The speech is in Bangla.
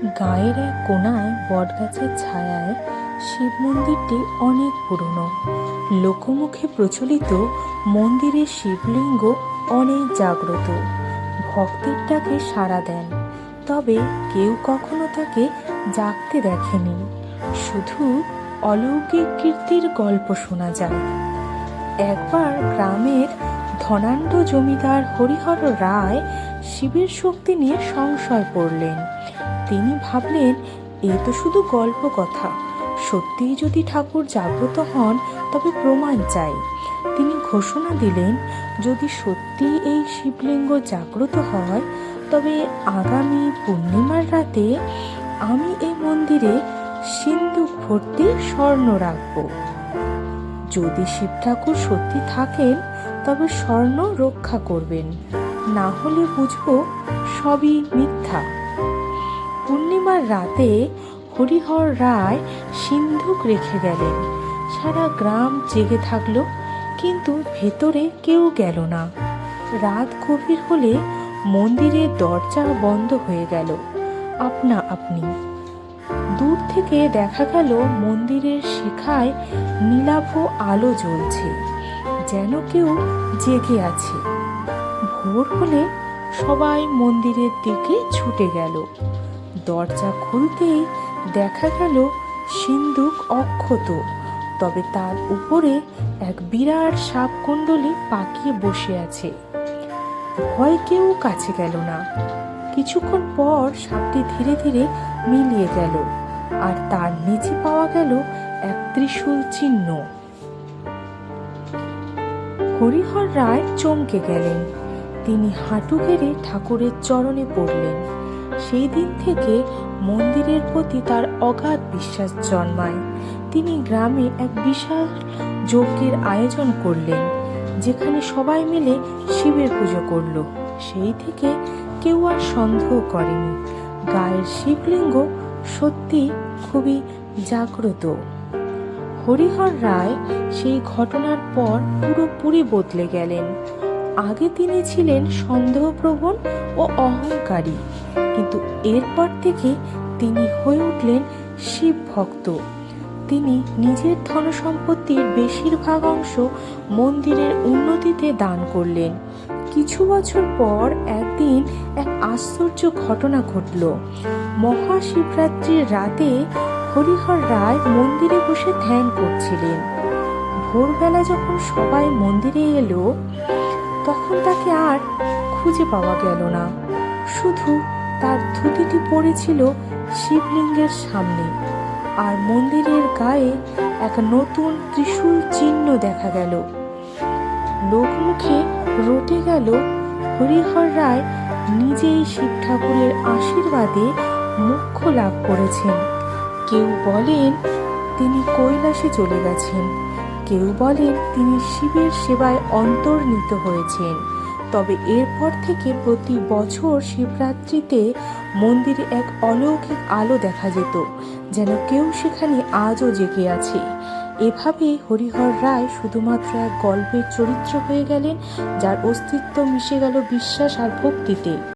গাঁয়ের এক কোণায় বটগাছের ছায়ায় শিব মন্দিরটি অনেক পুরনো। লোকমুখে প্রচলিত মন্দিরের শিবলিঙ্গ অনেক জাগ্রত, ভক্তের ডাকে সাড়া দেন। তবে কেউ কখনো তাকে জাগতে দেখেনি, শুধু অলৌকিক কীর্তির গল্প শোনা যায়। একবার গ্রামের ধনাঢ্য জমিদার হরিহর রায় শিবের শক্তি নিয়ে সংশয় পড়লেন। তিনি ভাবলেন, এ তো শুধু গল্প কথা, সত্যিই যদি ঠাকুর জাগ্রত হন তবে প্রমাণ চাই। তিনি ঘোষণা দিলেন, যদি সত্যি এই শিবলিঙ্গ জাগ্রত হয় তবে আগামী পূর্ণিমার রাতে আমি এই মন্দিরে সিন্দুক ভর্তি স্বর্ণ রাখব। যদি শিব ঠাকুর সত্যি থাকেন তবে স্বর্ণ রক্ষা করবেন, না হলে বুঝবো সবই মিথ্যা। পূর্ণিমার রাতে হরিহর রায় সিন্ধুক রেখে গেলেন। সারা গ্রাম জেগে থাকলো, কিন্তু ভেতরে কেউ গেল না। রাত গভীর হলে মন্দিরের দরজা বন্ধ হয়ে গেল আপনা আপনি। দূর থেকে দেখা গেল মন্দিরের শিখায় নীলাভ আলো জ্বলছে, যেন কেউ জেগে আছে। ভোর হলে সবাই মন্দিরের দিকে ছুটে গেল। দরজা খুলতেই দেখা গেল সিন্দুক অক্ষত, তবে তার উপরে এক বিরাট সাপকুণ্ডলী পাকিয়ে বসে আছে। ভয় কেউ কাছে গেল না। কিছুক্ষণ পর সাপটি ধীরে ধীরে মিলিয়ে গেল, আর তার নিচে পাওয়া গেল এক ত্রিশূল চিহ্ন। হরিহর রায় চমকে গেলেন। তিনি হাঁটু গেড়ে ঠাকুরের চরণে পড়লেন। সেই দিন থেকে মন্দিরের প্রতি তার অগাধ বিশ্বাস জন্মায়। তিনি গ্রামে এক বিশাল যজ্ঞের আয়োজন করলেন, যেখানে সবাই মিলে শিবের পুজো করল। সেই থেকে কেউ আর সন্দেহ করেনি, গায়ের শিবলিঙ্গ সত্যি খুবই জাগ্রত। হরিহর রায় সেই ঘটনার পর পুরোপুরি বদলে গেলেন। আগে তিনি ছিলেন সন্দেহপ্রবণ ও অহংকারী, কিন্তু এরপর থেকে তিনি হয়ে উঠলেন শিব ভক্ত। তিনি নিজের ধনসম্পত্তির বেশিরভাগ অংশ মন্দিরের উন্নতিতে দান করলেন। কিছু বছর পর একদিন এক আশ্চর্য ঘটনা ঘটল। মহাশিবরাত্রির রাতে হরিহর রায় মন্দিরে বসে ধ্যান করছিলেন। ভোরবেলা যখন সবাই মন্দিরে এলো, তখন তাকে আর খুঁজে পাওয়া গেল না। শুধু তার ধুতিটি পড়েছিল শিবলিঙ্গের সামনে, আর মন্দিরের গায়ে এক নতুন ত্রিশূল চিহ্ন দেখা গেল। লোকমুখে রটে গেল, হরিহর রায় নিজেই শিব ঠাকুরের আশীর্বাদে মোক্ষ লাভ করেছেন। কেউ বলেন তিনি কৈলাসে চলে গেছেন, কেউ বলেন তিনি শিবের সেবায় অন্তর্নিত হয়েছেন। তবে এরপর থেকে প্রতি বছর শিবরাত্রিতে মন্দিরে এক অলৌকিক আলো দেখা যেত, যেন কেউ সেখানে আজও জেগে আছে। এভাবে হরিহর রায় শুধুমাত্র এক গল্পের চরিত্র হয়ে গেলেন, যার অস্তিত্ব মিশে গেল বিশ্বাস আর ভক্তিতে।